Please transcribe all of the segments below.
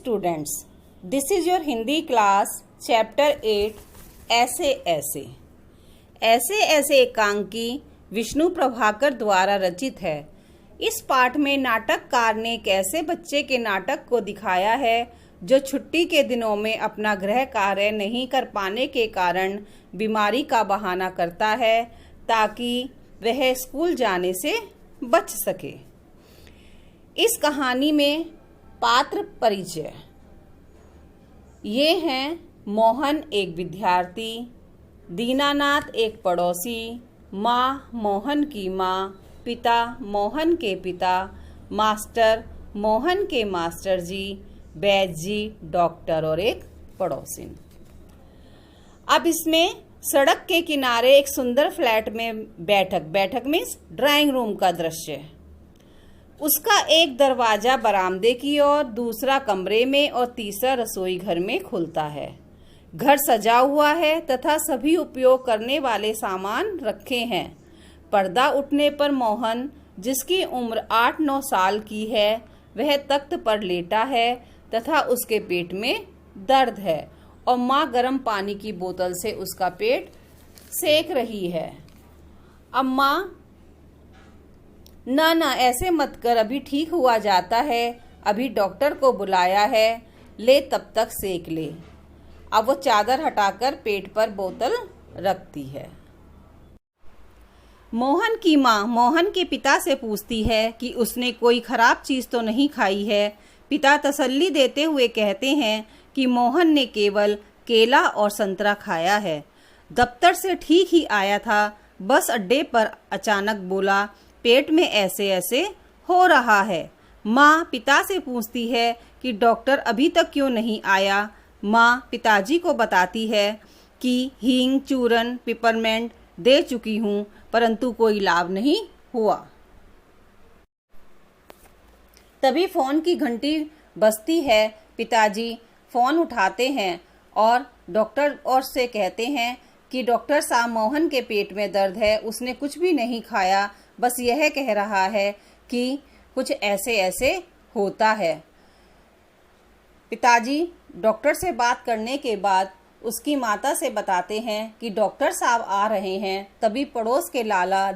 students, this is your Hindi class chapter 8 ऐसे ऐसे। ऐसे ऐसे एकांकी विष्णु प्रभाकर द्वारा रचित है। इस पाठ में नाटककार ने एक ऐसे बच्चे के नाटक को दिखाया है जो छुट्टी के दिनों में अपना गृह कार्य नहीं कर पाने के कारण बीमारी का बहाना करता है ताकि वह स्कूल जाने से बच सके। इस कहानी में पात्र परिचय ये हैं: मोहन एक विद्यार्थी, दीनानाथ एक पड़ोसी, माँ मोहन की माँ, पिता मोहन के पिता, मास्टर मोहन के मास्टर जी, वैद्य जी, डॉक्टर और एक पड़ोसिन। अब इसमें सड़क के किनारे एक सुंदर फ्लैट में बैठक मीन्स ड्राइंग रूम का दृश्य। उसका एक दरवाजा बरामदे की ओर, दूसरा कमरे में और तीसरा रसोई घर में खुलता है। घर सजा हुआ है तथा सभी उपयोग करने वाले सामान रखे हैं। पर्दा उठने पर मोहन, जिसकी उम्र 8-9 साल की है, वह तख्त पर लेटा है तथा उसके पेट में दर्द है और माँ गर्म पानी की बोतल से उसका पेट सेक रही है। अम्मा, ना ऐसे मत कर, अभी ठीक हुआ जाता है, अभी डॉक्टर को बुलाया है, ले तब तक सेक ले। अब वो चादर हटाकर पेट पर बोतल रखती है। मोहन की माँ मोहन के पिता से पूछती है कि उसने कोई खराब चीज तो नहीं खाई है। पिता तसल्ली देते हुए कहते हैं कि मोहन ने केवल केला और संतरा खाया है। दफ्तर से ठीक ही आया था, बस अड्डे पर अचानक बोला, पेट में ऐसे ऐसे हो रहा है। माँ पिता से पूछती है कि डॉक्टर अभी तक क्यों नहीं आया। माँ पिताजी को बताती है कि हींग, चूरन, पिपरमेंट दे चुकी हूँ, परंतु कोई लाभ नहीं हुआ। तभी फोन की घंटी बजती है। पिताजी फोन उठाते हैं और डॉक्टर और से कहते हैं कि डॉक्टर साहब, मोहन के पेट में दर्द है, उसने कुछ भी नहीं खाया, बस यह कह रहा है कि कुछ ऐसे ऐसे होता है। पिताजी डॉक्टर से बात करने के बाद उसकी माता से बताते हैं कि डॉक्टर साहब आ रहे हैं। तभी पड़ोस के लाला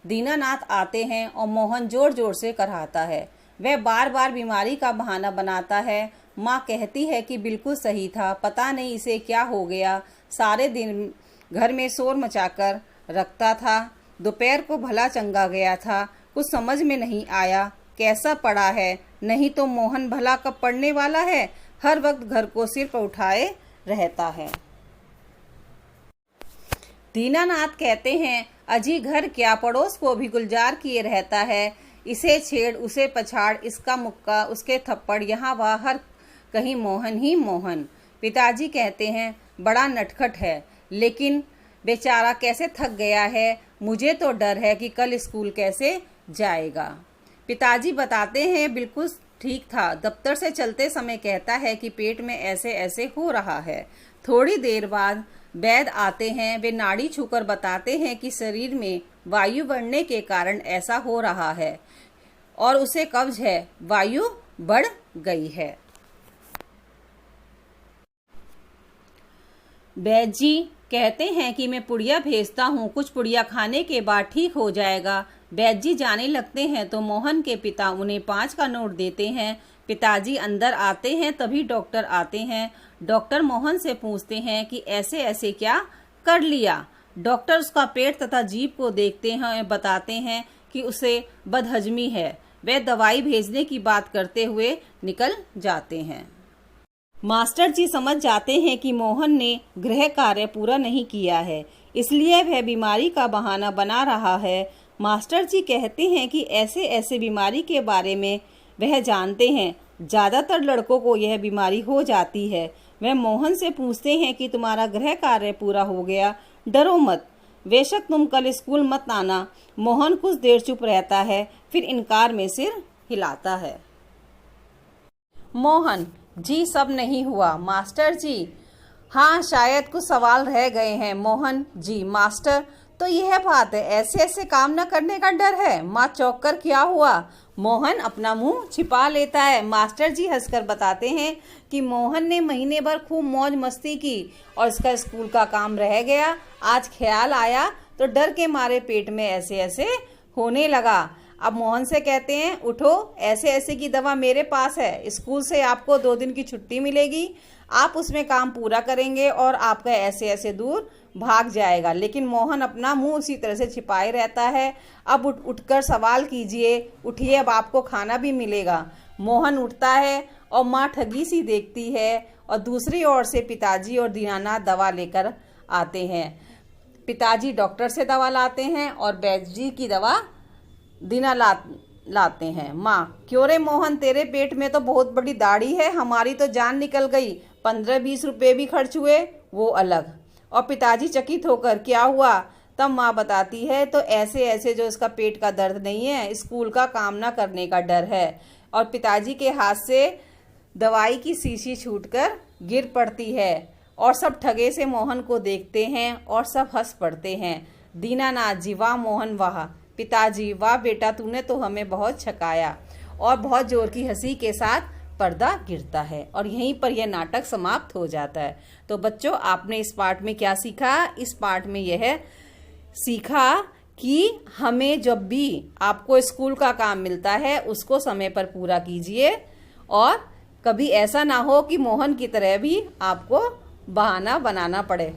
दीनानाथ आते हैं और मोहन जोर जोर से कराहता है। वह बार बार बीमारी का बहाना बनाता है। माँ कहती है कि बिल्कुल सही था, पता नहीं इसे क्या हो गया, सारे दिन घर में शोर मचाकर रखता था, दोपहर को भला चंगा गया था, कुछ समझ में नहीं आया, कैसा पड़ा है, नहीं तो मोहन भला कब पड़ने वाला है, हर वक्त घर को सिर पर उठाए रहता है। दीनानाथ कहते हैं, अजी घर क्या, पड़ोस को भी गुलजार किए रहता है, इसे छेड़ उसे पछाड़, इसका मुक्का उसके थप्पड़, यहाँ वहाँ हर कहीं मोहन ही मोहन। पिताजी कहते हैं, बड़ा नटखट है, लेकिन बेचारा कैसे थक गया है, मुझे तो डर है कि कल स्कूल कैसे जाएगा। पिताजी बताते हैं, बिल्कुल ठीक था, दफ्तर से चलते समय कहता है कि पेट में ऐसे ऐसे हो रहा है। थोड़ी देर बाद वैद्य आते हैं। वे नाड़ी छूकर बताते हैं कि शरीर में वायु बढ़ने के कारण ऐसा हो रहा है और उसे कब्ज है, वायु बढ़ गई है। वैद्य जी कहते हैं कि मैं पुड़िया भेजता हूँ, कुछ पुड़िया खाने के बाद ठीक हो जाएगा। वैद्य जी जाने लगते हैं तो मोहन के पिता उन्हें 5 का नोट देते हैं। पिताजी अंदर आते हैं, तभी डॉक्टर आते हैं। डॉक्टर मोहन से पूछते हैं कि ऐसे ऐसे क्या कर लिया। डॉक्टर उसका पेट तथा जीभ को देखते हैं और बताते हैं कि उसे बदहजमी है। वे दवाई भेजने की बात करते हुए निकल जाते हैं। मास्टर जी समझ जाते हैं कि मोहन ने गृह कार्य पूरा नहीं किया है, इसलिए वह बीमारी का बहाना बना रहा है। मास्टर जी कहते हैं कि ऐसे ऐसे बीमारी के बारे में वह जानते हैं, ज़्यादातर लड़कों को यह बीमारी हो जाती है। वह मोहन से पूछते हैं कि तुम्हारा गृह कार्य पूरा हो गया, डरो मत, बेशक तुम कल स्कूल मत आना। मोहन कुछ देर चुप रहता है, फिर इनकार में सिर हिलाता है। मोहन जी, सब नहीं हुआ। मास्टर जी, हाँ शायद कुछ सवाल रह गए हैं। मोहन जी, मास्टर तो यह बात है, ऐसे ऐसे काम न करने का डर है। माँ चौंक कर क्या हुआ? मोहन अपना मुंह छिपा लेता है। मास्टर जी हंसकर बताते हैं कि मोहन ने महीने भर खूब मौज मस्ती की और इसका स्कूल का काम रह गया। आज ख्याल आया तो डर के मारे पेट में ऐसे ऐसे होने लगा। अब मोहन से कहते हैं, उठो, ऐसे ऐसे की दवा मेरे पास है। स्कूल से आपको 2 दिन की छुट्टी मिलेगी। आप उसमें काम पूरा करेंगे और आपका ऐसे ऐसे दूर भाग जाएगा। लेकिन मोहन अपना मुंह उसी तरह से छिपाए रहता है। अब उठकर सवाल कीजिए, उठिए, अब आपको खाना भी मिलेगा। मोहन उठता है और माँ ठगी सी देखती है और दूसरी ओर से पिताजी और दीनानाथ दवा लेकर आते हैं। पिताजी डॉक्टर से दवा लाते हैं और बैद्य जी की दवा दीनानाथ लाते हैं। माँ, क्यों रे मोहन, तेरे पेट में तो बहुत बड़ी दाढ़ी है, हमारी तो जान निकल गई। 15-20 रुपए भी खर्च हुए, वो अलग। और पिताजी चकित होकर, क्या हुआ? तब माँ बताती है, तो ऐसे ऐसे जो इसका पेट का दर्द नहीं है, स्कूल का काम ना करने का डर है। और पिताजी के हाथ से दवाई की शीशी छूटकर गिर पड़ती है और सब ठगे से मोहन को देखते हैं और सब हंस पड़ते हैं। दीनानाथ जी, वाह मोहन वाह। पिताजी, वाह बेटा, तूने तो हमें बहुत छकाया। और बहुत जोर की हंसी के साथ पर्दा गिरता है और यहीं पर यह नाटक समाप्त हो जाता है। तो बच्चों, आपने इस पाठ में क्या सीखा? इस पाठ में यह सीखा कि हमें जब भी आपको स्कूल का काम मिलता है उसको समय पर पूरा कीजिए और कभी ऐसा ना हो कि मोहन की तरह भी आपको बहाना बनाना पड़े।